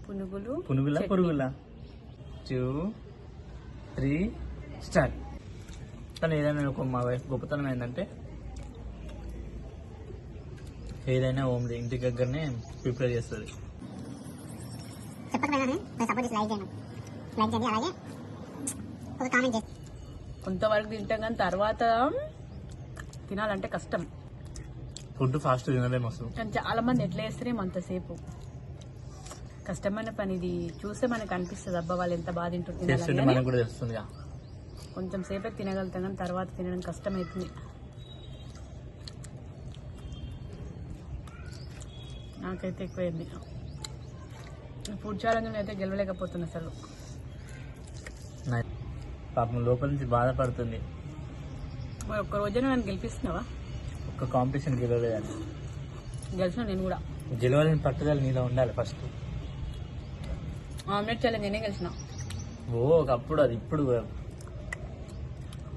పునుగుల 2, 3 start. కానీ ఏదైనా మా వైఫ్ గొప్పతనం ఏంటంటే ఏదైనా ఓమ్లీ ఇంటి దగ్గరనే ప్రిపేర్ చేస్తుంది. కొంతవరకు తింటాం కానీ తర్వాత తినాలంటే కష్టం. ఫుడ్ ఫాస్ట్ తినలేము అసలు. కానీ చాలా మంది ఎట్లా చేస్తారేమో అంతసేపు. కష్టమైన పని ఇది. చూస్తే మనకు అనిపిస్తుంది అబ్బా వాళ్ళు ఎంత బాగా తింటుంది. కొంచెం సేపే తినగలుగుతాం కానీ తర్వాత తినడం కష్టమవుతుంది. నాకైతే ఎక్కువైంది. ఫుడ్ ఛాలెంజ్ అయితే గెలవలేకపోతున్నా అసలు. పాపం లోపల నుంచి బాధపడుతుంది. ఒక్క రోజైనా నన్ను గెలిపిస్తున్నావా? ఒక్క కాంపిటీషన్ గెలవలేదని. గెలిచిన నేను కూడా. గెలవాలని పట్టుదల నీలో ఉండాలి ఫస్ట్. ఆమ్లెట్ ఛాలెంజ్ నేనే గెలిచిన. ఒకప్పుడు అది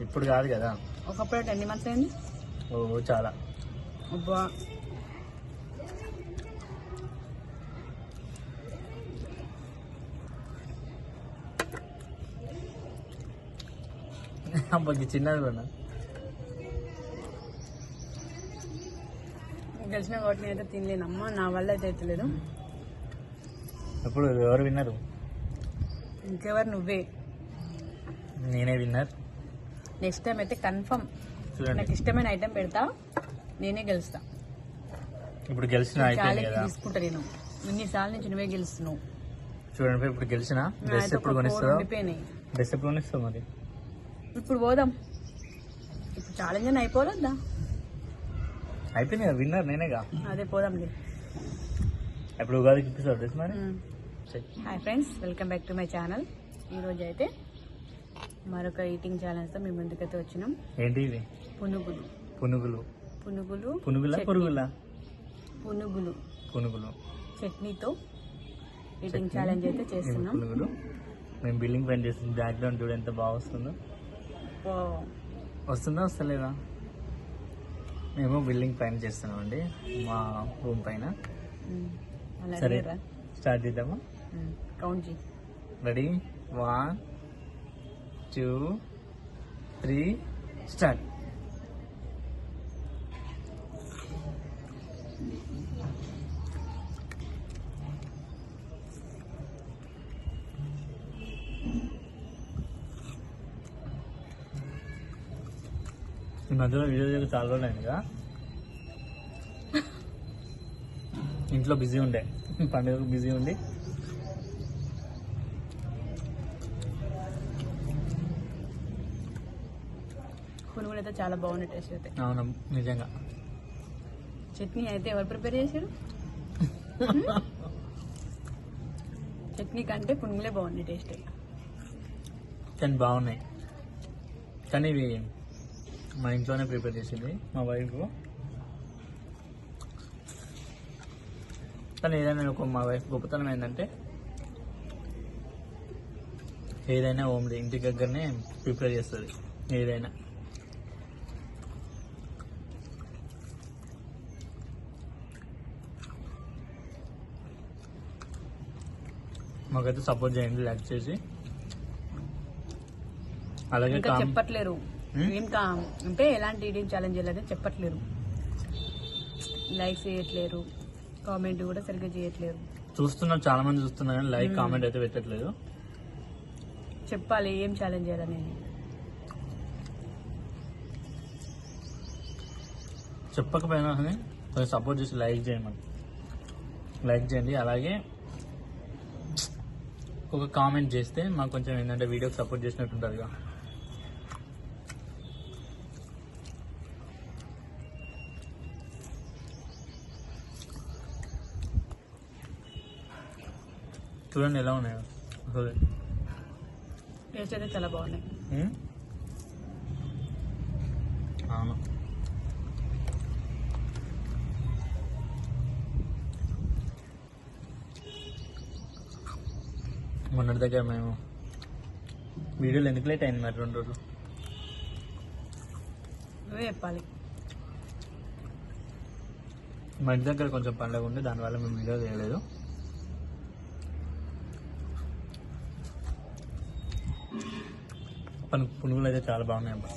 ఇప్పుడు కాదు కదా. ఒకప్పుడు అంటే ఎన్ని మంత్స్ అయింది? చాలా. అబ్బా అబ్బాకి చిన్నది కూడా గెలిచిన వాటిని అయితే తినలేనమ్మా. నా వల్ల అయితే అవుతలేదు. ఇప్పుడు ఎవరు విన్నారు? ఇంకెవరు? నువ్వే. నేనే విన్నర్. నెక్స్ట్ టైం అయితే కన్ఫర్మ్ నాకు ఇష్టమైన ఐటెం పెడతా, నేనే గెలుస్తా. ఇప్పుడు గెలిచిన తీసుకుంటా నేను. ఇన్నిసార్లు నుంచి నువ్వే గెలుస్తున్నావు. చూడండి ఇప్పుడు గెలిచిన డ్రెస్ ఎప్పుడు కొనిస్తావు? డ్రెస్ ఎప్పుడు కొనిస్తావు? మరి ఇప్పుడు పోదాం. ఇప్పుడు ఛాలెంజ్ అని అయిపోలేదా? అయిపోయింది కదా, విన్నర్ నేనేగా. అదే పోదాంలే. ఇప్పుడు ఉగాదికి ఇప్పిస్తావు డ్రెస్ మరి? Hi friends, welcome back to my channel. ఈరోజు అయితే మరొక ఈటింగ్ ఛాలెంజ్తో మీ ముందుకైతే వచ్చినాం. ఏంటి ఇవి? పునుగులు చట్నీతో ఈటింగ్ ఛాలెంజ్ అయితే చేస్తున్నాం. మేము బిల్డింగ్ పైన చేస్తుంది. బ్యాక్గ్రౌండ్ చూడ ఎంత బాగా వస్తుందో. వస్తుందా వస్తలేదా? మేము బిల్డింగ్ పైన చేస్తున్నాం అండి, మా రూమ్ పైన. సరే స్టార్ట్ చేద్దామా? కౌంట్ చేయి. రెడీ? 1, 2, 3 స్టార్ట్. ఈ మధ్యలో వీడియో చాలా రోజులు అయింది కదా. ఇంట్లో బిజీ ఉండే, పండుగకు బిజీ ఉండి. పునుగులు అయితే చాలా బాగుంది టేస్ట్ అయితే. అవును నిజంగా. చట్నీ అయితే ఎవరు ప్రిపేర్ చేశారు? చట్నీ కంటే పునుగులే బాగుంది టేస్ట్. కానీ బాగున్నాయి. కానీ ఇవి మా ఇంట్లోనే ప్రిపేర్ చేసింది మా వైఫ్. కానీ ఏదైనా మా వైఫ్ గొప్పతనం ఏంటంటే ఏదైనా ఓమ్లీ ఇంటి దగ్గరనే ప్రిపేర్ చేస్తుంది. ఏదైనా మాకైతే సపోర్ట్ చేయండి, లైక్ చేసి. అలాగే చెప్పట్లేరు ఇంకా అంటే ఎలాంటి ఈటింగ్ ఛాలెంజ్ చేయాలని చెప్పట్లేరు. లైక్ చేయట్లేరు, కామెంట్ కూడా సరిగ్గా చేయట్లేరు. చూస్తున్నారు, చాలా మంది చూస్తున్నారు కానీ లైక్ కామెంట్ అయితే పెట్టట్లేదు. చెప్పాలి ఏం ఛాలెంజ్ చేయాలనేది. చెప్పకపోయినా కానీ కొంచెం సపోర్ట్ చేసి లైక్ చేయండి. అలాగే ఒక కామెంట్ చేస్తే మాకు కొంచెం ఏంటంటే వీడియోకి సపోర్ట్ చేసినట్టు ఉంటుందిగా. చూడండి ఎలా ఉన్నాయో. టేస్ట్ అయితే చాలా బాగున్నాయి. అవును. మొన్నటి దగ్గర మేము వీడియోలు ఎందుకు లేట్ అయింది మరి 2 రోజులు? నువ్వే చెప్పాలి. మా ఇంటి దగ్గర కొంచెం పండుగ ఉండి దానివల్ల మేము వీడియో చేయలేదు. పునుగులు అయితే చాలా బాగున్నాయి అబ్బా.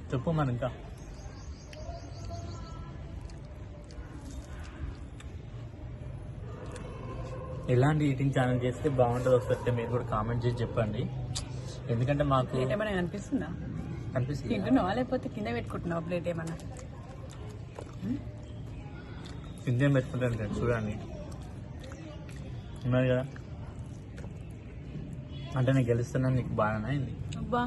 చెప్పు మరి ఇంకా ఎలాంటి ఈటింగ్ ఛానల్ చేస్తే బాగుంటుందో ఒకసారి మీరు కూడా కామెంట్ చేసి చెప్పండి. ఎందుకంటే మాకు ప్లేట్ ఏమైనా కనిపిస్తుందా? కనిపిస్తుంది తింటున్నావా లేకపోతే కింద పెట్టుకుంటున్నావా ప్లేట్ ఏమన్నా? కిందేం పెట్టుకుంటాను కదా చూడండి, ఉన్నది కదా. అంటే నేను గెలుస్తున్నాను నీకు బాగానే అయింది. అబ్బా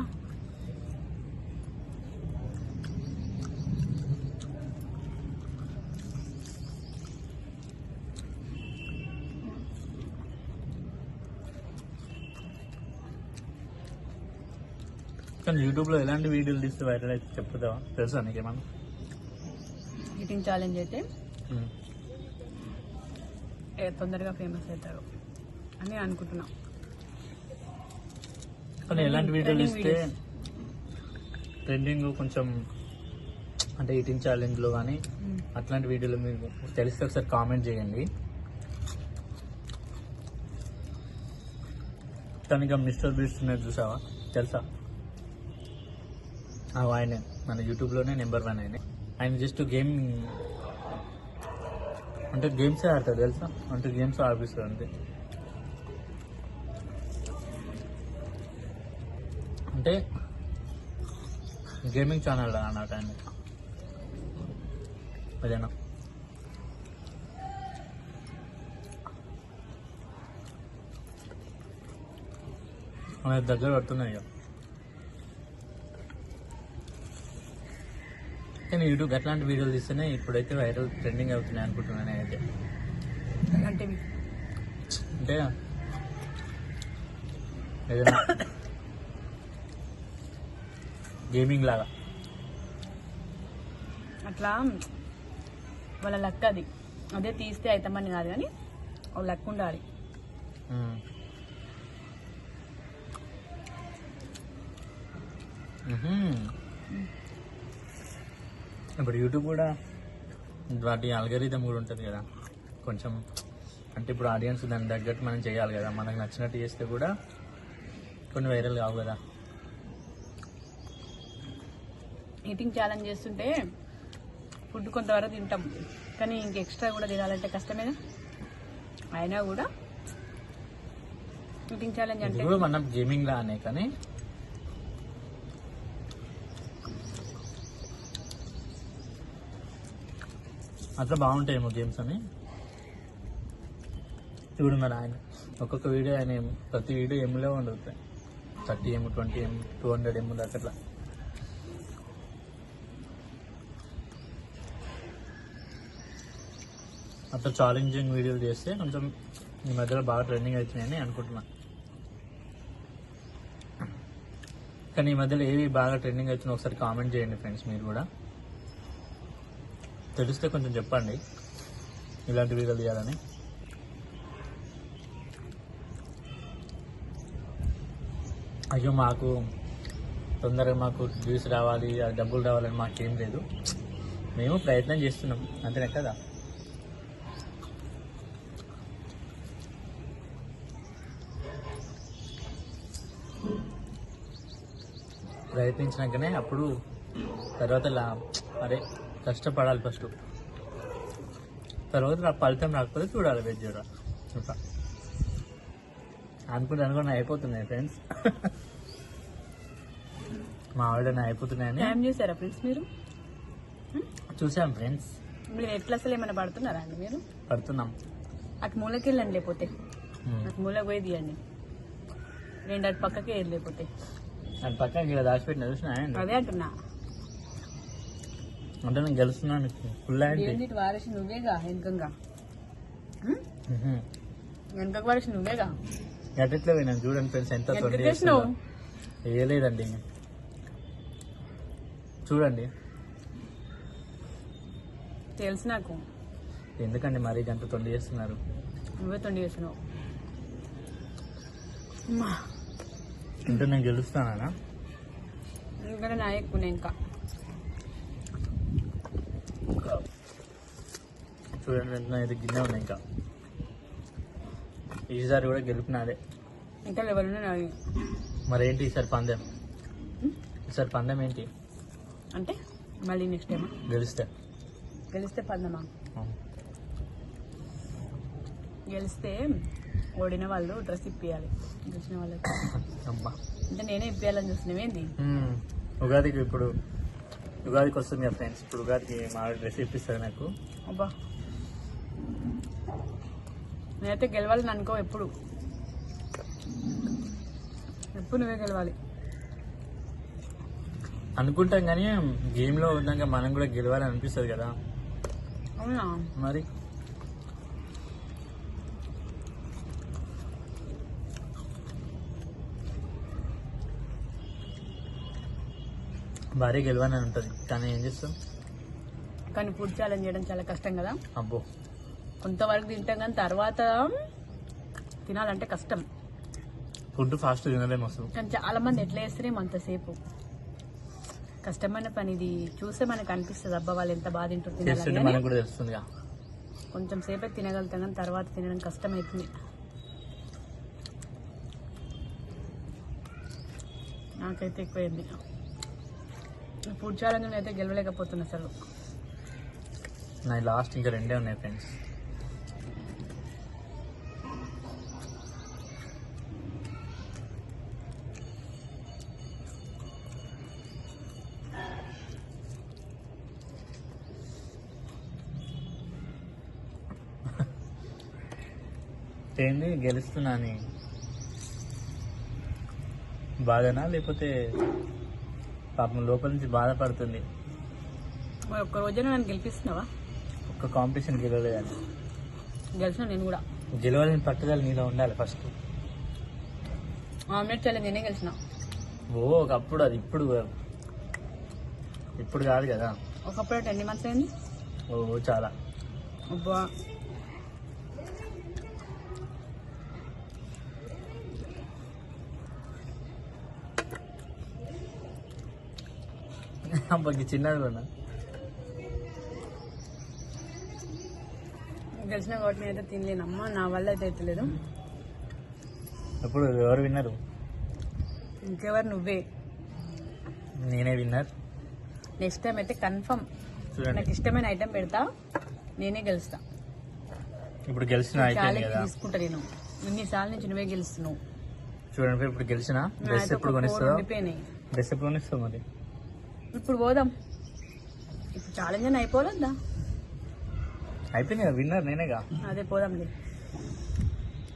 కానీ యూట్యూబ్లో ఎలాంటి వీడియోలు తీస్తే వైరల్ అయితే చెప్పుతావా? తెలుసా నీకేమన్నా? ఈటింగ్ ఛాలెంజ్ అయితే తొందరగా ఫేమస్ అవుతారు అని అనుకుంటున్నా. కానీ ఎలాంటి వీడియోలు ఇస్తే ట్రెండింగ్ కొంచెం అంటే ఈటింగ్ ఛాలెంజ్లో కానీ అట్లాంటి వీడియోలు మీకు తెలిస్తే ఒకసారి కామెంట్ చేయండి. తనక మిస్టర్ బీస్ట్ ఉన్నది చూసావా? తెలుసా? ఆయన మన యూట్యూబ్లోనే నెంబర్ 1 ఆయన జస్ట్ గేమ్ అంటే గేమ్సే ఆడతాడు తెలుసా, అంటే గేమ్స్ ఆడిపిస్తాడు అంతే. అంటే గేమింగ్ ఛానల్ అన్నమాట ఆయన. అదేనా మన దగ్గర పడుతున్నాయి ఇక. కానీ యూట్యూబ్ ఎట్లాంటి వీడియోలు తీస్తేనే ఇప్పుడైతే వైరల్ ట్రెండింగ్ అవుతున్నాయి అనుకుంటున్నాను అయితే. అంటే అంటే ఏదైనా గేమింగ్ లాగా అట్లా వాళ్ళ లక్ అది. అదే తీస్తే అవుతామని కాదు కానీ ఒక లక్ ఉండాలి. ఇప్పుడు యూట్యూబ్ కూడా వాటి అల్గరిథం కూడా ఉంటుంది కదా కొంచెం. అంటే ఇప్పుడు ఆడియన్స్ దాని తగ్గట్టు మనం చేయాలి కదా, మనకు నచ్చినట్టు చేస్తే కూడా కొన్ని వైరల్ కావు కదా. ఈటింగ్ ఛాలెంజ్ చేస్తుంటే ఫుడ్ కొంతవరకు తింటాం, కానీ ఇంక ఎక్స్ట్రా కూడా తినాలంటే కష్టమేనా. అయినా కూడా ఈటింగ్ ఛాలెంజ్ అంటే కూడా మనం గేమింగ్ లా అనే, కానీ అట్లా బాగుంటాయేమో గేమ్స్ అని. ఇప్పుడు మరి ఆయన ఒక్కొక్క వీడియో ఆయన ప్రతి వీడియో ఎమ్లో ఉండవుతాయి. 30 M 20 M 200 M దాకా అట్లా. అట్లా ఛాలెంజింగ్ వీడియోలు చేస్తే కొంచెం ఈ మధ్యలో బాగా ట్రెండింగ్ అవుతున్నాయని అనుకుంటున్నా. కానీ ఈ మధ్యలో ఏవి బాగా ట్రెండింగ్ అవుతున్నాయి ఒకసారి కామెంట్ చేయండి ఫ్రెండ్స్. మీరు కూడా తెలిస్తే కొంచెం చెప్పండి ఇలాంటి వీడియోలు తీయాలని. అయ్యో మాకు తొందరగా మాకు వ్యూస్ రావాలి, డబ్బులు రావాలని మాకేం లేదు, మేము ప్రయత్నం చేస్తున్నాం అంతేనే కదా. ప్రయత్నించినాకనే అప్పుడు తర్వాత అరే కష్టపడాలి ఫస్ట్, తర్వాత ఫలితం రాకపోతే చూడాలి వెజ్జూరా. ఇంకా అనుకుని అయిపోతున్నాయి ఫ్రెండ్స్. మా ఆవిడ అయిపోతున్నాయని టైం చూసారా ఫ్రెండ్స్? మీరు చూసాం ఫ్రెండ్స్. మీరు ఎట్లా అసలు ఏమైనా పడుతున్నారా అండి? మీరు పడుతున్నాం. అటు మూలకి వెళ్ళండి, లేకపోతే అటు మూలకి పోయి తీయండి. రెండు అటు పక్కకి వెళ్ళి, లేకపోతే అటు పక్కన ఇలా దాచిపెట్టిన చూసినా అదే అంటున్నా. అంటే నేను గెలుస్తున్నాను ఫుల్ ఏంటి వారేసి నువ్వేగా వెనకంగా, వెనకకు వారేసి నువ్వేగా. ఎట్లా పోయినాను చూడండి ఫ్రెండ్స్, ఎంత ఎంత తొండి చేసినావు? వేయలేదండి. చూడండి తెలుసు నాకు, ఎందుకండి మరి ఎంత తొండి చేస్తున్నారు? నువ్వే తొండి చేసినావు. ఇంత నేను గెలుస్తానా? ఇంకా నా ఎక్కువ ఇంకా చూడండి ఫ్రెండ్స్, నా ఇది గిన్నె ఉన్నాయి ఇంకా. ఈసారి కూడా గెలుపునాదే. ఇంకా ఎవరున్నా నాది. మరి ఏంటి ఈసారి పందెం? ఈసారి పందెం ఏంటి అంటే మళ్ళీ నెక్స్ట్ టైం గెలిస్తే పందమా? గెలిస్తే ఓడిన వాళ్ళు డ్రెస్ ఇప్పియాలి, గెలిచిన వాళ్ళకి. అమ్మా, అంటే నేనే ఇప్పియాలని చూస్తున్నావు ఏంది? ఉగాదికి ఉగాదికి వస్తుంది కదా ఫ్రెండ్స్, ఇప్పుడు ఉగాదికి మా డ్రెస్ ఇప్పిస్తుంది నాకు. అబ్బా, నేనైతే గెలవాలని అనుకో, ఎప్పుడు నువ్వే గెలవాలి అనుకుంటాం, కానీ గేమ్లో ఉన్నాక మనం కూడా గెలవాలని అనిపిస్తుంది కదా. అవునా? మరి భారీ గెలవాలని ఉంటుంది, కానీ ఏం చేస్తాం. కానీ ఫుడ్ ఛాలెంజ్ చేయడం చాలా కష్టం కదా. అబ్బో, కొంతవరకు తింటాం కానీ తర్వాత తినాలంటే కష్టం. ఫుడ్ ఫాస్ట్ తినలేము అసలు. కానీ చాలా మంది ఎట్లా చేస్తేనేమో అంతసేపు కష్టమైన పని. ఇది చూస్తే మనకు అనిపిస్తుంది, అబ్బా వాళ్ళు ఎంత బాగా చేస్తుంటే తింటున్నారు. మనకు కూడా తెలుస్తుంది. కొంచెం సేపే తినగలుగుతాం కానీ తర్వాత తినడం కష్టమవుతుంది. నాకైతే ఎక్కువైంది. ఫుడ్ ఛాలెంజ్ అయితే గెలవలేకపోతున్నా అసలు. నా లాస్ట్ ఇంకా 2 ఉన్నాయి ఫ్రెండ్స్. ఏంది గెలుస్తున్నాని బాధనా, లేకపోతే పాపం లోపల నుంచి బాధపడుతుంది? మరి ఒక్క రోజైనా నన్ను గెలిపిస్తున్నావా? ఒక్క కాంపిటీషన్ గెలవలేదని. గెలిచిన నేను కూడా. గెలవాలని పట్టుదల నీలో ఉండాలి ఫస్ట్. ఆమ్లెట్ ఛాలెంజ్ నేనే గెలిచిన. ఒకప్పుడు, అది ఇప్పుడు కాదు కదా. ఒకప్పుడు 10 months అయింది. చాలా. అబ్బా, అబ్బాకి చిన్నది కూడా గెలిచిన కాబట్టి నేనైతే తినలేనమ్మా, నా వల్ల అయితే అవుతలేదు. ఇప్పుడు ఎవరు విన్నరు? ఇంకెవరు? నువ్వే. నేనే విన్నర్. నెక్స్ట్ టైం అయితే కన్ఫర్మ్ నాకు ఇష్టమైన ఐటెం పెడతా, నేనే గెలుస్తా. ఇప్పుడు గెలిచిన అయిపోయింది కదా, తీసుకుంటా నేను. ఇన్నిసార్లు నుంచి నువ్వే గెలుస్తున్నావు. చూడండి ఇప్పుడు గెలిచిన. డ్రెస్ ఎప్పుడు కొనిస్తావు? డ్రెస్ ఎప్పుడు కొనిస్తావు మరి? ఇప్పుడు పోదాం. ఇప్పుడు ఛాలెంజ్ అని అయిపోలేదా? అయిపోయింది కదా, విన్నర్ నేనేగా. అదే పోదాంలే.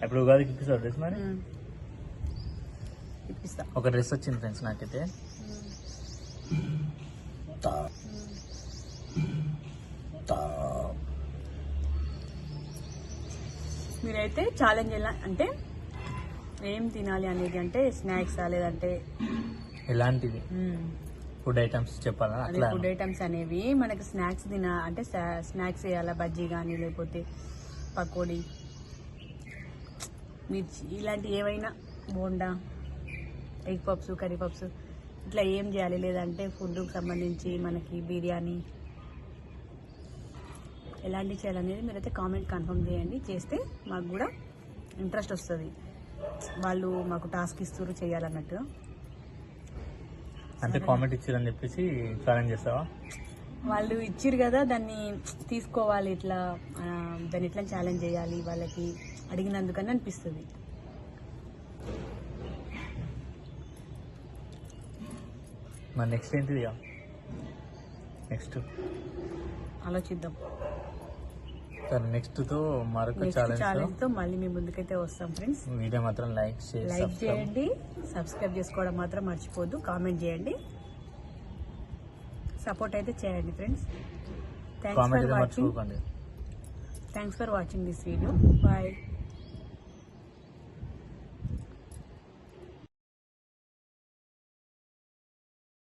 ఇప్పుడు ఉగాదికి ఇప్పిస్తావు డ్రెస్ మరి? ఇప్పిస్తా. ఒక డ్రెస్ వచ్చింది ఫ్రెండ్స్ నాకైతే. మీరైతే ఛాలెంజ్ ఎలా అంటే ఏం తినాలి అనేది, అంటే స్నాక్సా లేదంటే ఎలాంటివి ఫుడ్ ఐటమ్స్ చెప్పాలా? అదే అట్లా ఫుడ్ ఐటమ్స్ అనేవి మనకి స్నాక్స్ అంటే స్నాక్స్ వేయాలా, బజ్జీ కానీ లేకపోతే పకోడీ, మిర్చి, ఇలాంటి ఏవైనా, bonda, egg pups, curry pups, ఇట్లా ఏం చేయాలి? లేదంటే ఫుడ్కి సంబంధించి మనకి బిర్యానీ ఎలాంటివి చేయాలనేది మీరైతే కామెంట్ కన్ఫర్మ్ చేయండి. చేస్తే మాకు కూడా ఇంట్రెస్ట్ వస్తుంది, వాళ్ళు మాకు టాస్క్ ఇస్తారు చేయాలన్నట్టు. అంటే కామెంట్ ఇచ్చారని చెప్పేసి ఛాలెంజ్ చేస్తావా? వాళ్ళు ఇచ్చిరు కదా, దాన్ని తీసుకోవాలి, ఇట్లా దాన్ని ఇట్లా ఛాలెంజ్ చేయాలి వాళ్ళకి అడిగినందుకని అనిపిస్తుంది. మరి నెక్స్ట్ ఏంటిది? నెక్స్ట్ ఆలోచిద్దాం. సరే, నెక్స్ట్తో మరొక ఛాలెంజ్ తో మళ్ళీ మీ ముందుకైతే వస్తాం ఫ్రెండ్స్. వీడియో మాత్రం లైక్ చేయండి, సబ్స్క్రైబ్ చేసుకోవడం మాత్రం మర్చిపోద్దు, కామెంట్ చేయండి, సపోర్ట్ అయితే చేయండి friends. Thanks for watching this video. Bye.